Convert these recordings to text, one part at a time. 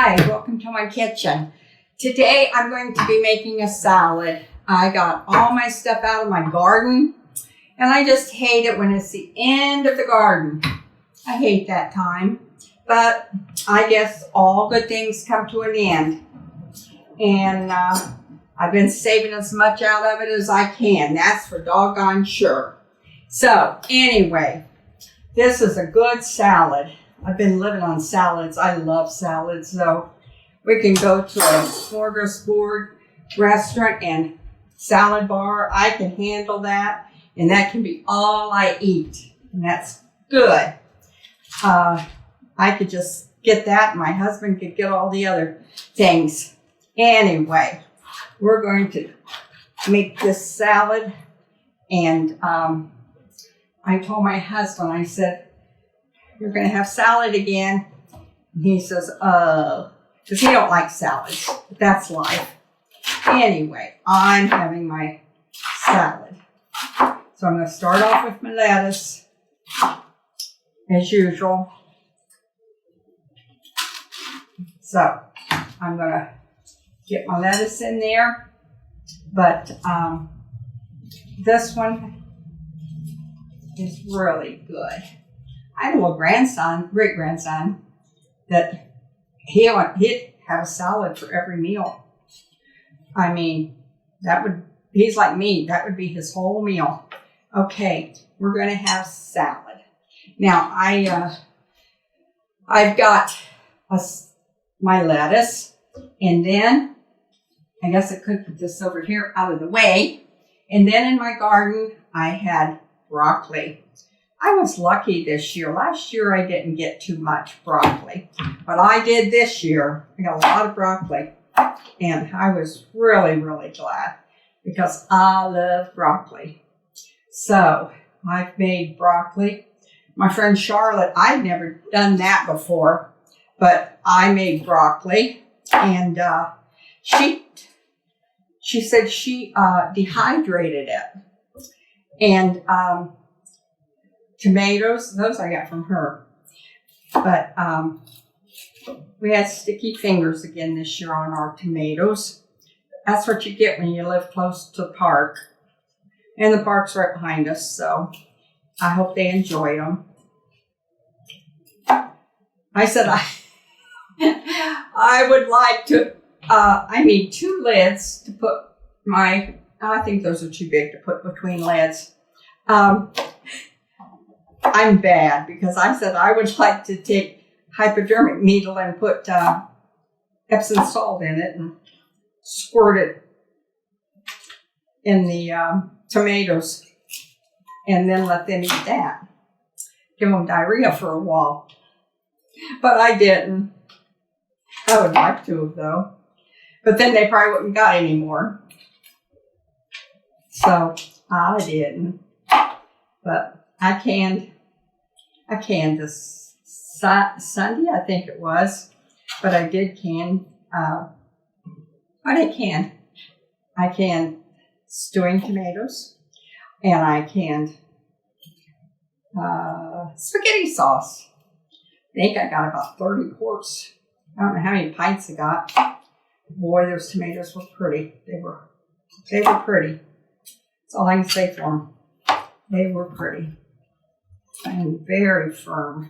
Hi, welcome to my kitchen. Today I'm going to be making a salad. I got all my stuff out of my garden and I just hate it when it's the end of the garden. I hate that time, but I guess all good things come to an end. And I've been saving as much out of it as I can. That's for doggone sure. So anyway, this is a good salad. I've been living on salads. I love salads. So we can go to a smorgasbord restaurant and salad bar. I can handle that. And that can be all I eat. And that's good. I could just get that. And my husband could get all the other things. Anyway, we're going to make this salad. And I told my husband, I said, "You're going to have salad again." And he says, because he don't like salads. But that's life. Anyway, I'm having my salad. So I'm going to start off with my lettuce, as usual. So I'm going to get my lettuce in there. But this one is really good. I have a little grandson, great-grandson, that he'd have a salad for every meal. I mean, he's like me, that would be his whole meal. Okay, we're going to have salad. Now, I've got my lettuce, and then, I guess I could put this over here out of the way, and then in my garden, I had broccoli. I was lucky this year. Last year, I didn't get too much broccoli, but I did this year. I got a lot of broccoli, and I was really, really glad because I love broccoli. So I've made broccoli. My friend Charlotte, I'd never done that before, but I made broccoli, and she said she dehydrated it. And tomatoes, those I got from her. But we had sticky fingers again this year on our tomatoes. That's what you get when you live close to the park. And the park's right behind us, so I hope they enjoyed them. I said I would like to, I need 2 lids to put I think those are too big to put between lids. I'm bad because I said I would like to take hypodermic needle and put Epsom salt in it and squirt it in the tomatoes and then let them eat that. Give them diarrhea for a while. But I didn't. I would like to have, though. But then they probably wouldn't got any more. So I didn't. But I canned this Sunday, I think it was. But I did can, I canned stewing tomatoes. And I canned spaghetti sauce. I think I got about 30 quarts. I don't know how many pints I got. Boy, those tomatoes were pretty. They were pretty. That's all I can say for them. They were pretty. And very firm.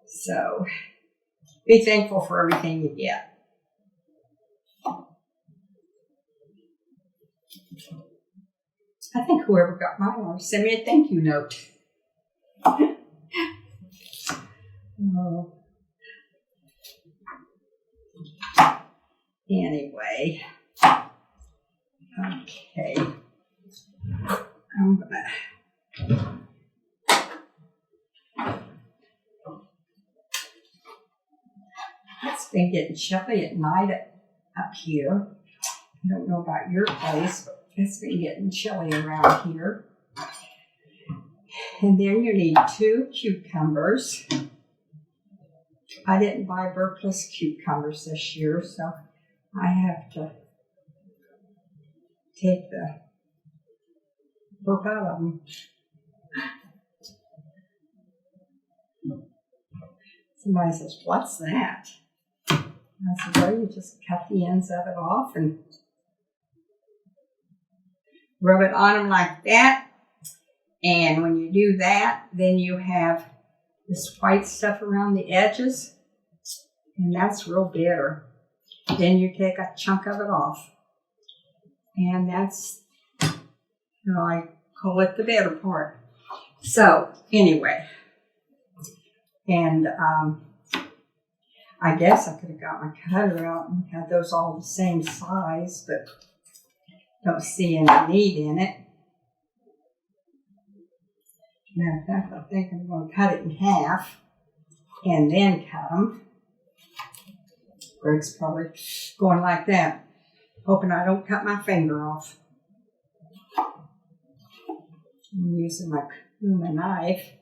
So, be thankful for everything you get. I think whoever got mine will send me a thank you note. Oh. Anyway. Okay. I'm gonna It's been getting chilly at night up here. I don't know about your place, but it's been getting chilly around here. And then you need 2 cucumbers. I didn't buy Berkeley's cucumbers this year, so I have to take the pulp out of them. Somebody says, what's that? I said, well, you just cut the ends of it off and rub it on them like that. And when you do that, then you have this white stuff around the edges, and that's real bitter. Then you take a chunk of it off, and that's, I call it the bitter part. So anyway, and I guess I could have got my cutter out and had those all the same size, but don't see any need in it. Matter of fact, I think I'm going to cut it in half and then cut them. Greg's probably going like that, hoping I don't cut my finger off. I'm using my knife.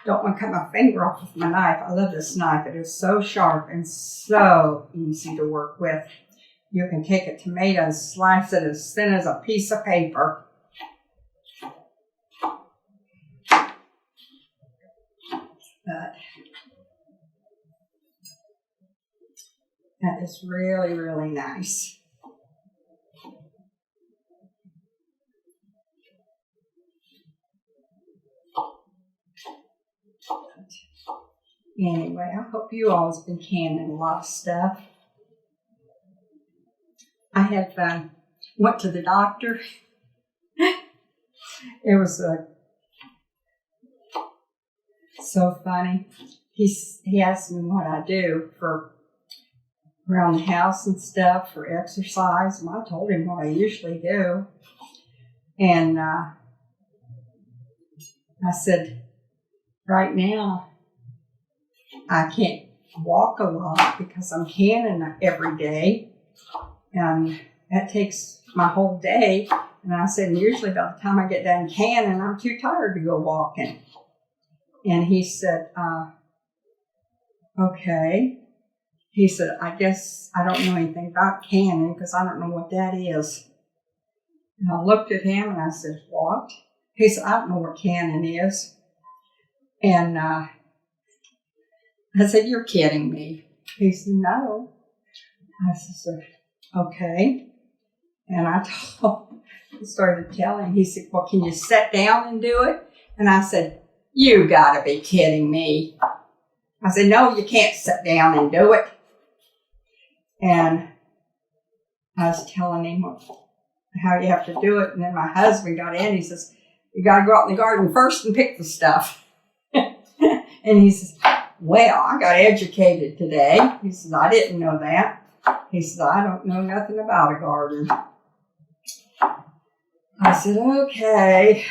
Don't want to cut my finger off with my knife. I love this knife. It is so sharp and so easy to work with. You can take a tomato and slice it as thin as a piece of paper. But that is really, really nice. Anyway, I hope you all have been canning a lot of stuff. I have went to the doctor. It was so funny. He asked me what I do for around the house and stuff for exercise, and I told him what I usually do. And I said, right now, I can't walk a lot because I'm canning every day, and that takes my whole day. And I said, and usually by the time I get done canning, I'm too tired to go walking. And he said, okay. He said, I guess I don't know anything about canning because I don't know what that is. And I looked at him and I said, what? He said, I don't know what canning is. And I said, you're kidding me. He said, no. I said, okay. And I started telling. He said, well, can you sit down and do it? And I said, you gotta be kidding me. I said, no, you can't sit down and do it. And I was telling him how you have to do it. And then my husband got in. He says, you got to go out in the garden first and pick the stuff. And he says, well, I got educated today. He says, I didn't know that. He says, I don't know nothing about a garden. I said, okay.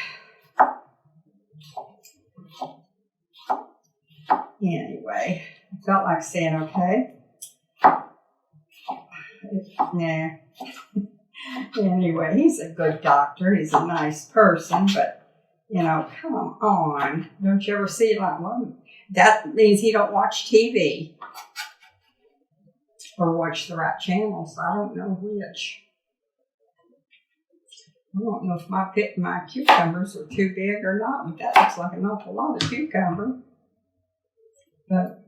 Anyway, I felt like saying, okay. Nah. Anyway, he's a good doctor. He's a nice person, but, come on. Don't you ever see like one? That means he don't watch TV or watch the right channels. I don't know which. I don't know if my cucumbers are too big or not, but that looks like an awful lot of cucumber. But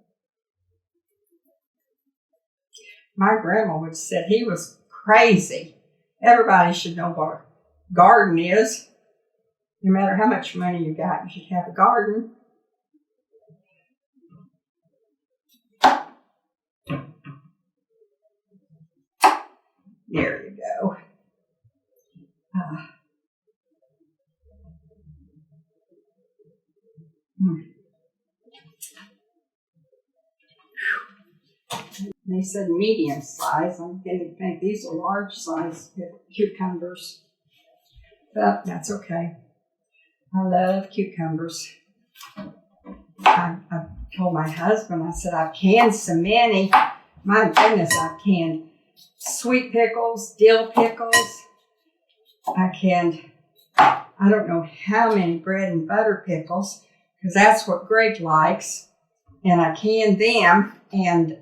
my grandma would have said he was crazy. Everybody should know what a garden is. No matter how much money you got, you should have a garden. There you go. They said medium size. I'm going to think these are large size cucumbers. But that's okay. I love cucumbers. I told my husband, I said, I've canned so many. My goodness, I've canned sweet pickles, dill pickles. I canned, I don't know how many bread and butter pickles, because that's what Greg likes. And I canned them, and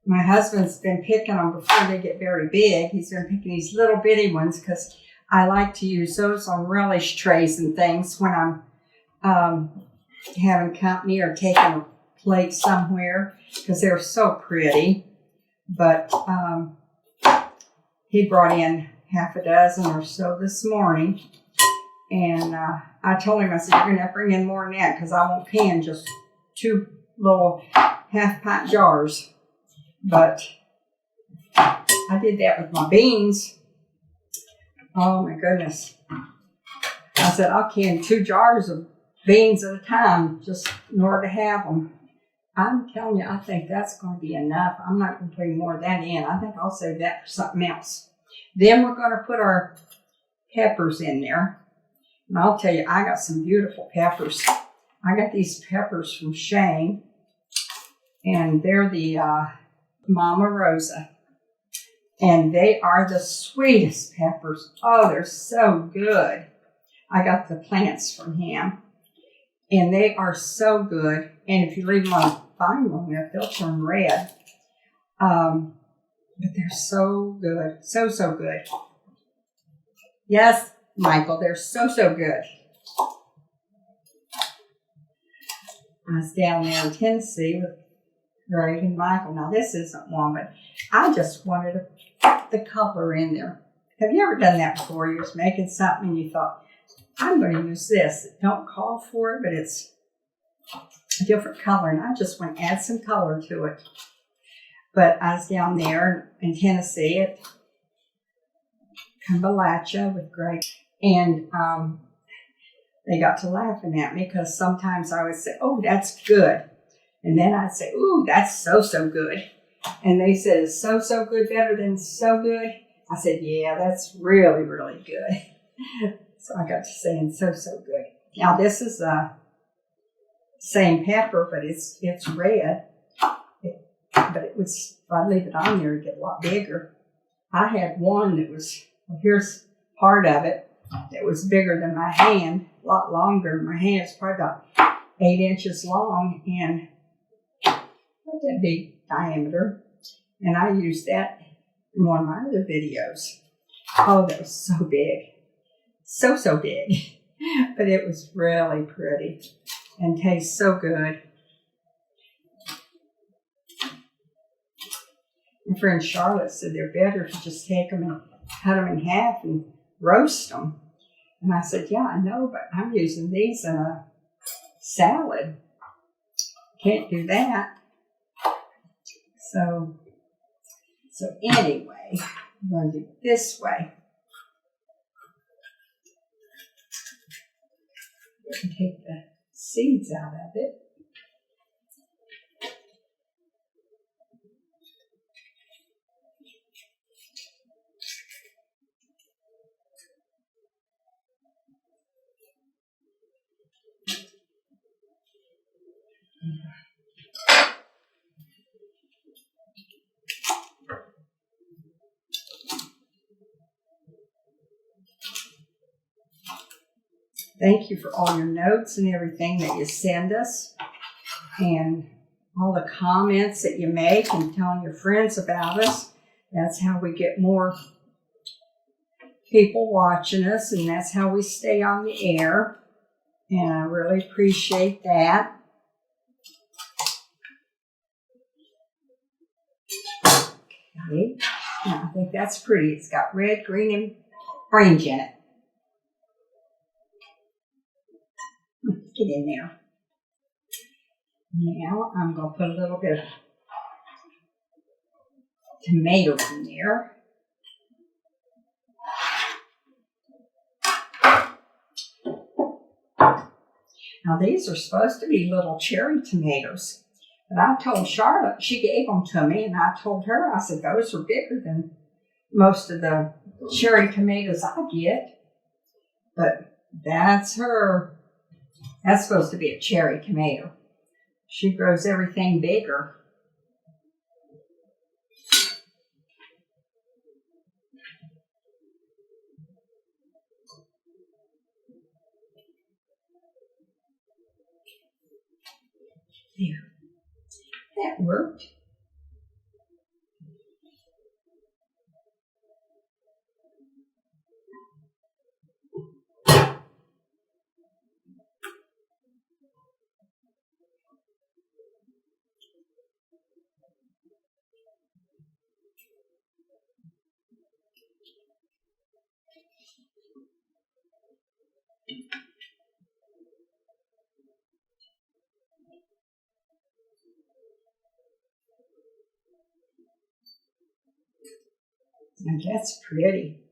my husband's been picking them before they get very big. He's been picking these little bitty ones because I like to use those on relish trays and things when I'm having company or taking plate somewhere because they're so pretty. But he brought in half a dozen or so this morning. And I told him, I said, you're going to have to bring in more than that because I won't can just 2 little half-pint jars. But I did that with my beans. Oh, my goodness. I said, I'll can 2 jars of beans at a time just in order to have them. I'm telling you, I think that's going to be enough. I'm not going to put more of that in. I think I'll save that for something else. Then we're going to put our peppers in there. And I'll tell you, I got some beautiful peppers. I got these peppers from Shane. And they're the Mama Rosa. And they are the sweetest peppers. Oh, they're so good. I got the plants from him. And they are so good. And if you leave them on fine long enough, they'll turn red. But they're so good. So, so good. Yes, Michael, they're so, so good. I was down there in Tennessee with Greg and Michael. Now, this isn't one, but I just wanted to put the color in there. Have you ever done that before? You was making something and you thought, I'm going to use this. It don't call for it, but it's a different color, and I just want to add some color to it. But I was down there in Tennessee at Cumberlachia with Greg, and they got to laughing at me because sometimes I would say, oh, that's good. And then I'd say, ooh, that's so, so good. And they said, is so, so good better than so good? I said, yeah, that's really, really good. So I got to saying so, so good. Now this is the same pepper, but it's red. But it was, if I leave it on there, it'd get a lot bigger. I had one that was, well, here's part of it, that was bigger than my hand, a lot longer. My hand is probably about 8 inches long and not that big diameter. And I used that in one of my other videos. Oh, that was so big. So, so big. But it was really pretty and tastes so good. My friend Charlotte said they're better if you just take them and cut them in half and roast them. And I said, yeah, I know, but I'm using these in a salad. Can't do that. So anyway, I'm going to do it this way. And take the seeds out of it. Thank you for all your notes and everything that you send us, and all the comments that you make and telling your friends about us. That's how we get more people watching us, and that's how we stay on the air. And I really appreciate that. Okay. Now, I think that's pretty. It's got red, green, and orange in it. Get in there. Now I'm going to put a little bit of tomato in there. Now these are supposed to be little cherry tomatoes. But I told Charlotte, she gave them to me, and I told her, I said, those are bigger than most of the cherry tomatoes I get. But that's her. That's supposed to be a cherry tomato. She grows everything bigger. There. That worked. And that's pretty.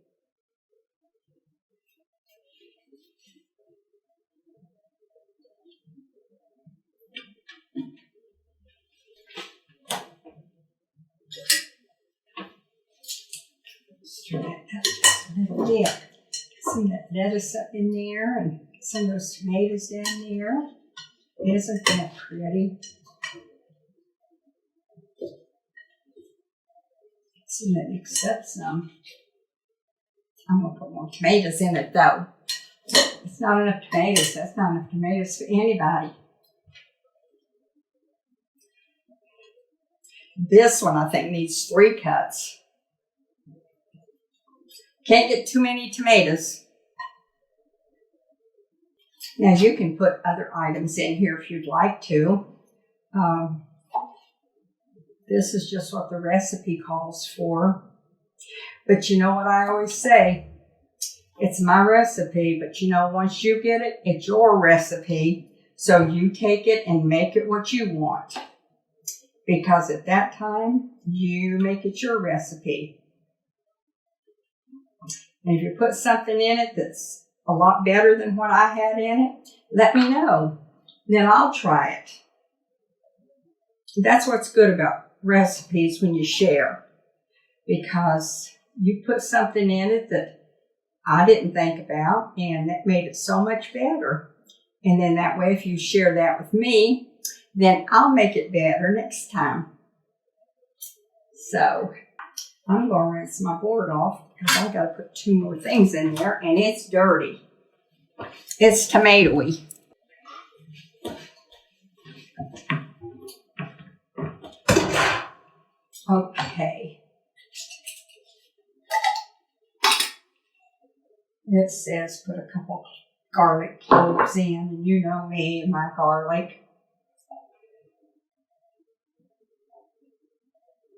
Stir that up just a little bit. See that lettuce up in there and some of those tomatoes down there. Isn't that pretty? See that mix up some. I'm going to put more tomatoes in it though. It's not enough tomatoes. That's not enough tomatoes for anybody. This one I think needs 3 cuts. Can't get too many tomatoes. Now you can put other items in here if you'd like to. This is just what the recipe calls for. But you know what I always say? It's my recipe, but you know, once you get it, it's your recipe. So you take it and make it what you want. Because at that time, you make it your recipe. And if you put something in it that's a lot better than what I had in it, let me know. Then I'll try it. That's what's good about recipes when you share. Because you put something in it that I didn't think about, and that made it so much better. And then that way, if you share that with me, then I'll make it better next time. So I'm going to rinse my board off because I've got to put 2 more things in there, and it's dirty. It's tomatoey. Okay. It says put a couple garlic cloves in, and you know me and my garlic.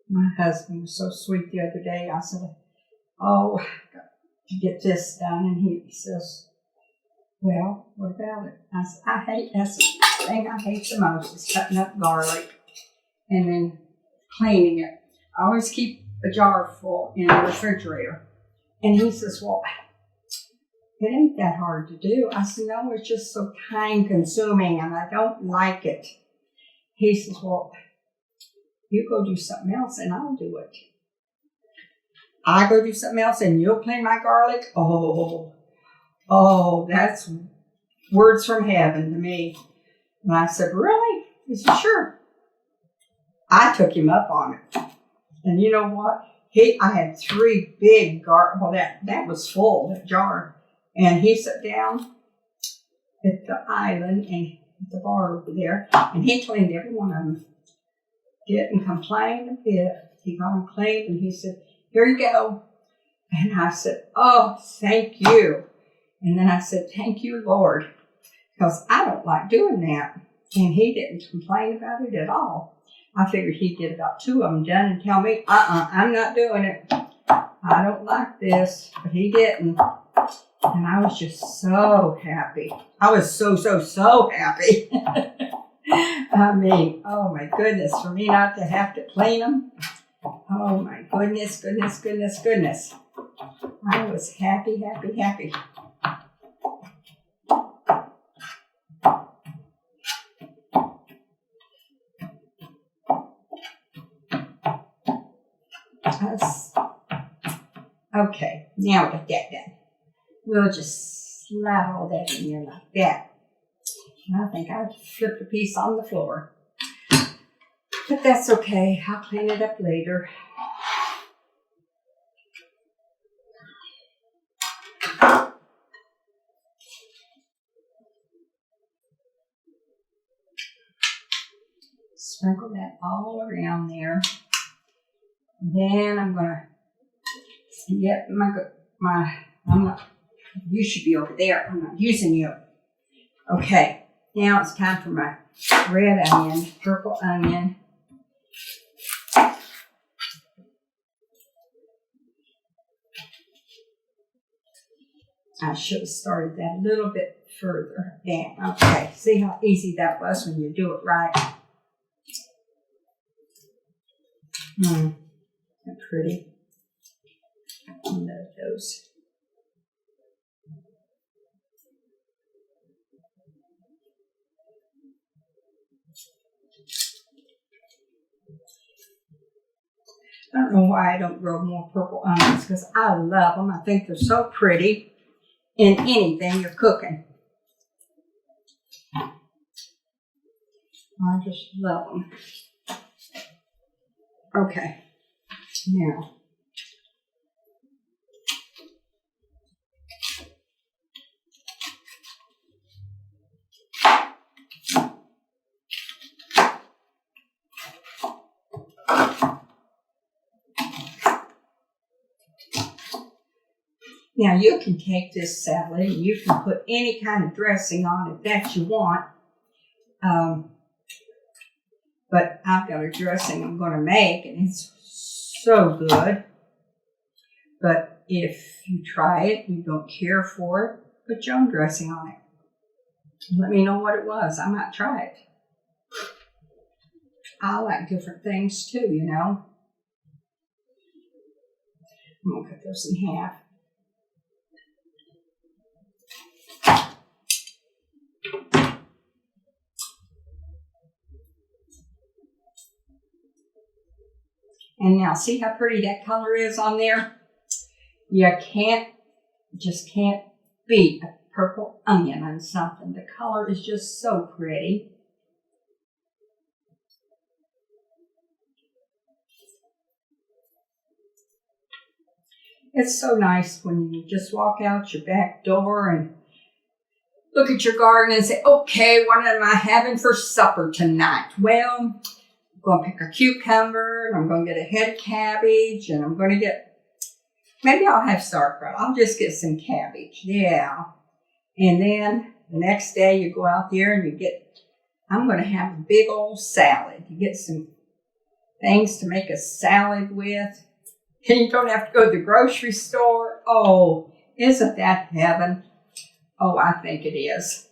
My husband was so sweet the other day. I said, oh, I've got to get this done. And he says, well, what about it? I said, that's the thing I hate the most is cutting up garlic and then cleaning it. I always keep a jar full in the refrigerator. And he says, well, it ain't that hard to do. I said, no, it's just so time consuming and I don't like it. He says, well, you go do something else and I'll do it. I go do something else and you'll clean my garlic? Oh, that's words from heaven to me. And I said, really? He said, sure. I took him up on it. And you know what? I had 3 big garlic. Well, that was full, that jar. And he sat down at the island and at the bar over there, and he cleaned every one of them. Didn't complain a bit. He got them cleaned, and he said, here you go. And I said, oh, thank you. And then I said, thank you, Lord, because I don't like doing that. And he didn't complain about it at all. I figured he'd get about 2 of them done and tell me, I'm not doing it. I don't like this. But he didn't. And I was just so happy. I was so happy. I mean, oh my goodness, for me not to have to clean them. Oh my goodness. I was happy. Okay, now we got that done. We'll just slide all that in there like that. And I think I flipped a piece on the floor. But that's okay. I'll clean it up later. Sprinkle that all around there. Then I'm going to get you should be over there. I'm not using you. Okay, now it's time for my red onion, purple onion. I should have started that a little bit further down. Okay, see how easy that was when you do it right? Isn't that pretty? those. I don't know why I don't grow more purple onions, because I love them. I think they're so pretty in anything you're cooking. I just love them. Okay, now. Now you can take this salad and you can put any kind of dressing on it that you want. But I've got a dressing I'm going to make, and it's so good. But if you try it, you don't care for it, put your own dressing on it. Let me know what it was. I might try it. I like different things too, you know. I'm going to cut this in half. And now, see how pretty that color is on there? You just can't beat a purple onion on something. The color is just so pretty. It's so nice when you just walk out your back door and look at your garden and say, okay, what am I having for supper tonight? Well, I'm going to pick a cucumber, and I'm going to get a head of cabbage, and I'm going to get, maybe I'll have sauerkraut. I'll just get some cabbage, yeah. And then the next day you go out there and you get, I'm going to have a big old salad. You get some things to make a salad with, and you don't have to go to the grocery store. Oh, isn't that heaven? Oh, I think it is.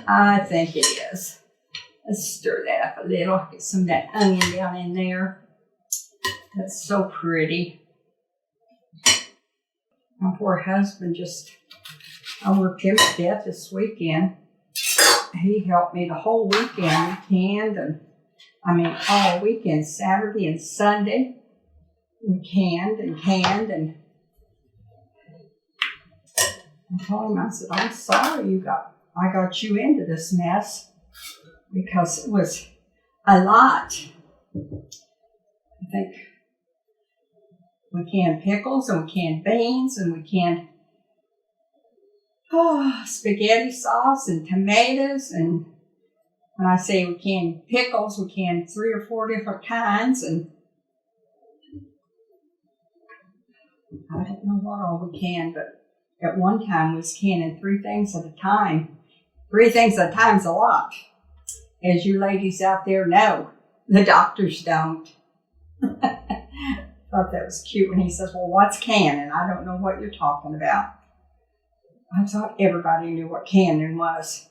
I think it is. Let's stir that up a little. Get some of that onion down in there. That's so pretty. My poor husband I worked him to death this weekend. He helped me the whole weekend. We canned, and all weekend, Saturday and Sunday. We canned, and I told him, I said, I'm sorry I got you into this mess, because it was a lot. I think we canned pickles, and we canned beans, and we canned spaghetti sauce and tomatoes. And when I say we canned pickles, we canned 3 or 4 different kinds. And I don't know what all we canned, but at one time we was canning 3 things at a time. 3 things at a time is a lot. As you ladies out there know, the doctors don't. Thought that was cute when he says, well, what's canning? I don't know what you're talking about. I thought everybody knew what canning was.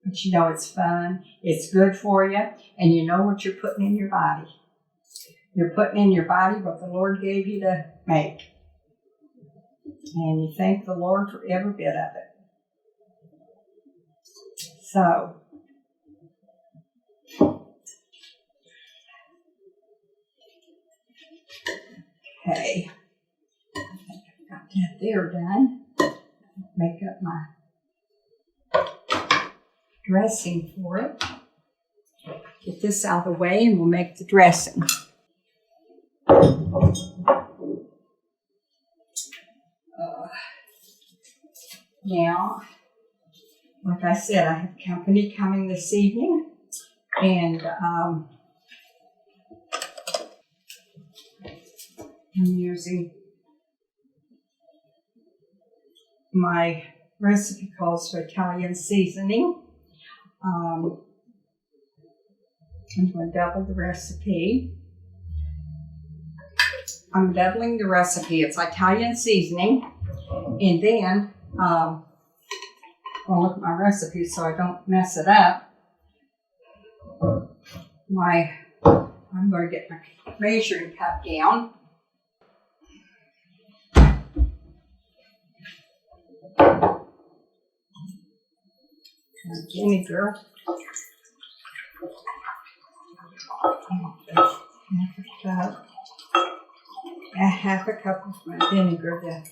But you know, it's fun. It's good for you. And you know what you're putting in your body. You're putting in your body what the Lord gave you to make. And you thank the Lord for every bit of it. So, okay. I think I've got that there done. Make up my dressing for it. Get this out of the way and we'll make the dressing. Now, like I said, I have company coming this evening, and I'm using my recipe calls for Italian seasoning. I'm going to double the recipe. I'm doubling the recipe. It's Italian seasoning, and then I'll look at my recipe so I don't mess it up. I'm going to get my measuring cup down. Vinegar. Half a cup of my vinegar there.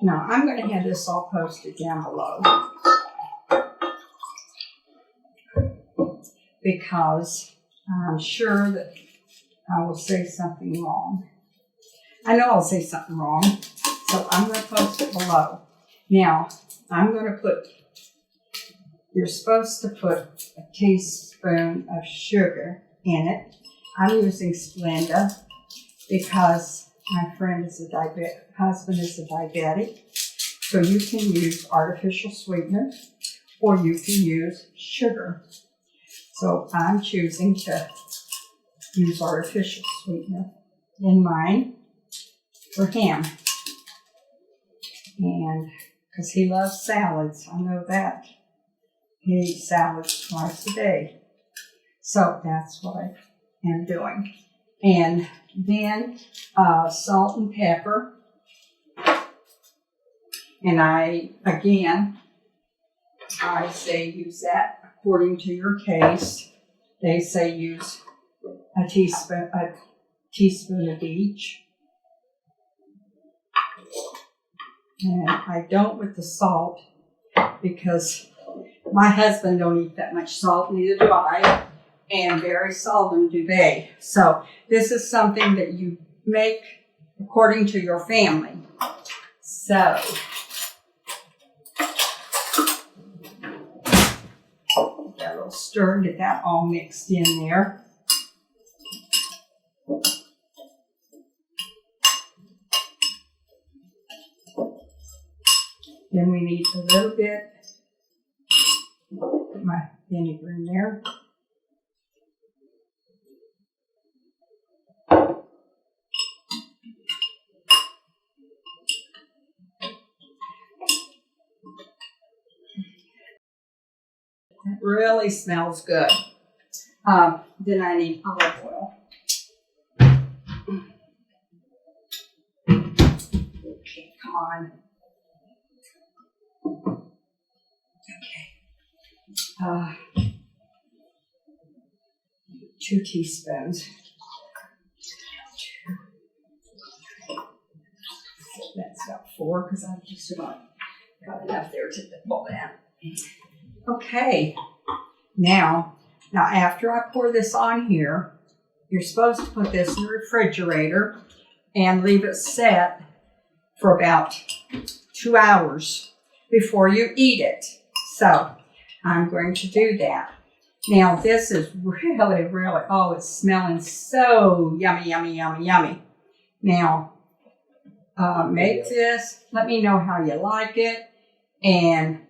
Now, I'm going to have this all posted down below because I'm sure that I will say something wrong. I know I'll say something wrong, so I'm going to post it below. Now, I'm going to put, you're supposed to put a teaspoon of sugar in it. I'm using Splenda because my friend is husband is a diabetic. So you can use artificial sweetener or you can use sugar. So I'm choosing to use artificial sweetener in mine for him. And because he loves salads, I know that. He eats salads twice a day. So that's what I am doing. And then salt and pepper. And I say use that according to your taste. They say use a teaspoon of each. And I don't with the salt because my husband don't eat that much salt, neither do I, and very seldom do they. So this is something that you make according to your family. So get a little stir and get that all mixed in there. Then we need a little bit, put my vinegar in there. It really smells good. Then I need olive oil. Okay, come on. Okay. 2 teaspoons. That's about 4 because I've just about got enough there to pull that. Okay. Now after I pour this on here, you're supposed to put this in the refrigerator and leave it set for about 2 hours before you eat it. So I'm going to do that. Now this is really, oh, it's smelling so yummy, yummy, yummy, yummy. Now, make this. Let me know how you like it. And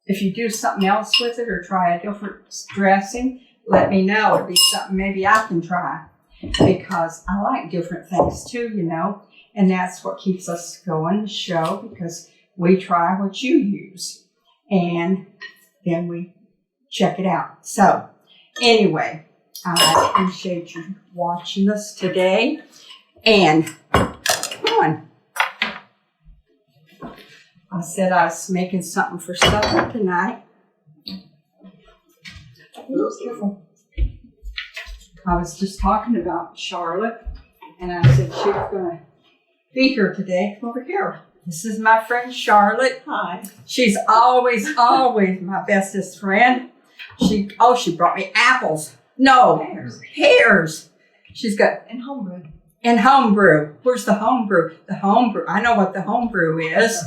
if you do something else with it or try a different dressing, let me know. It'd be something maybe I can try because I like different things too, you know. And that's what keeps us going, the show, because we try what you use. And then we check it out. So anyway, I appreciate you watching this today. And come on. I said I was making something for supper tonight. Careful. I was just talking about Charlotte, and I said she was going to be here today. Come over here. This is my friend Charlotte. Hi. She's always my bestest friend. She brought me apples. No, pears. She's got and homebrew. And homebrew. Where's the homebrew? The homebrew. I know what the homebrew is.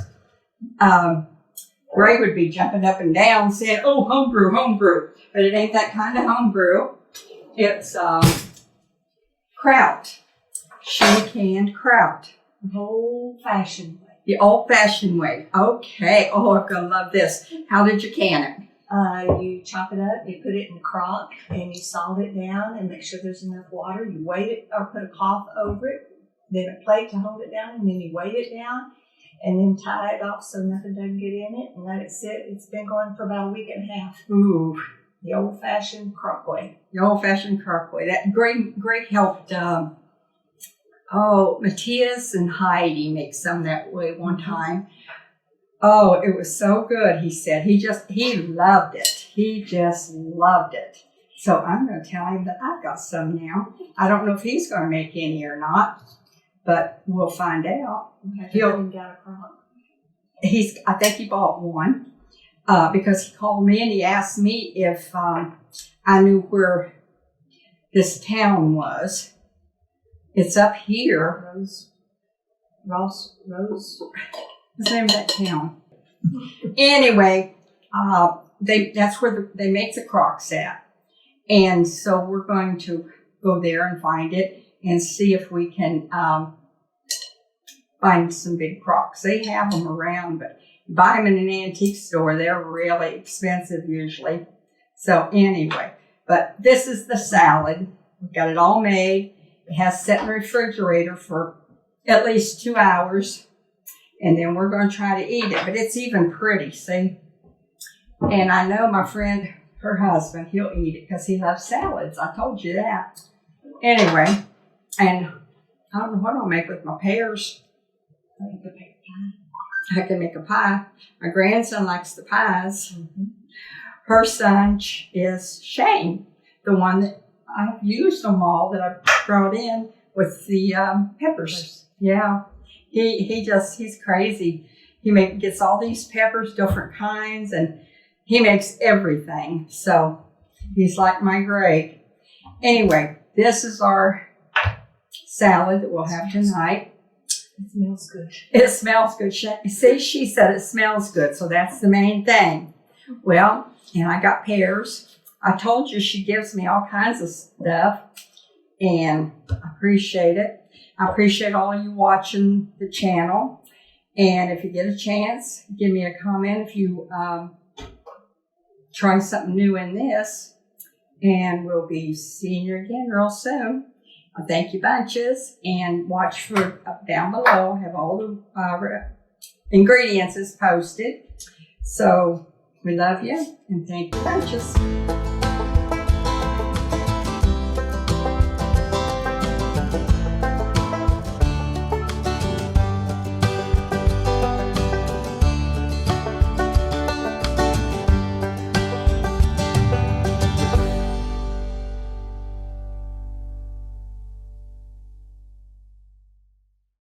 Ray would be jumping up and down saying, "Oh, homebrew, homebrew," but it ain't that kind of homebrew. It's kraut, canned kraut. The old-fashioned way. The old-fashioned way. Okay. Oh, I'm gonna love this. How did you can it? You chop it up, you put it in a crock, and you salt it down and make sure there's enough water. You weight it or put a cloth over it, then a plate to hold it down, and then you weight it down, and then tie it off so nothing doesn't get in it and let it sit. It's been going for about a week and a half. Ooh, The old-fashioned crockway. The old-fashioned crockway. That Greg helped, Matthias and Heidi make some that way one time. Oh, it was so good, he said. He loved it. He just loved it. So I'm going to tell him that I've got some now. I don't know if he's going to make any or not, but we'll find out. He'll got a crock. I think he bought one. Because he called me and he asked me if I knew where this town was. It's up here. Rose. What's the name of that town? Anyway, that's where they make the crocks at. And so we're going to go there and find it and see if we can find some big crocks. They have them around, but buy them in an antique store. They're really expensive usually. So anyway, but this is the salad. We've got it all made. It has set in the refrigerator for at least 2 hours. And then we're going to try to eat it. But it's even pretty, see? And I know my friend, her husband, he'll eat it because he loves salads. I told you that. Anyway, and I don't know what I'll make with my pears. I can make a pie. My grandson likes the pies. Mm-hmm. Her son is Shane, the one that I've used them all that I brought in with the peppers. Yeah, he's crazy. He gets all these peppers, different kinds, and he makes everything. So he's like my Greg. Anyway, this is our salad that we'll have tonight. It smells good. It smells good. See, she said it smells good, so that's the main thing. Well, and I got pears. I told you she gives me all kinds of stuff, and I appreciate it. I appreciate all of you watching the channel. And if you get a chance, give me a comment if you try something new in this. And we'll be seeing you again real soon. Thank you bunches, and watch for down below. I have all the ingredients is posted. So we love you and thank you bunches.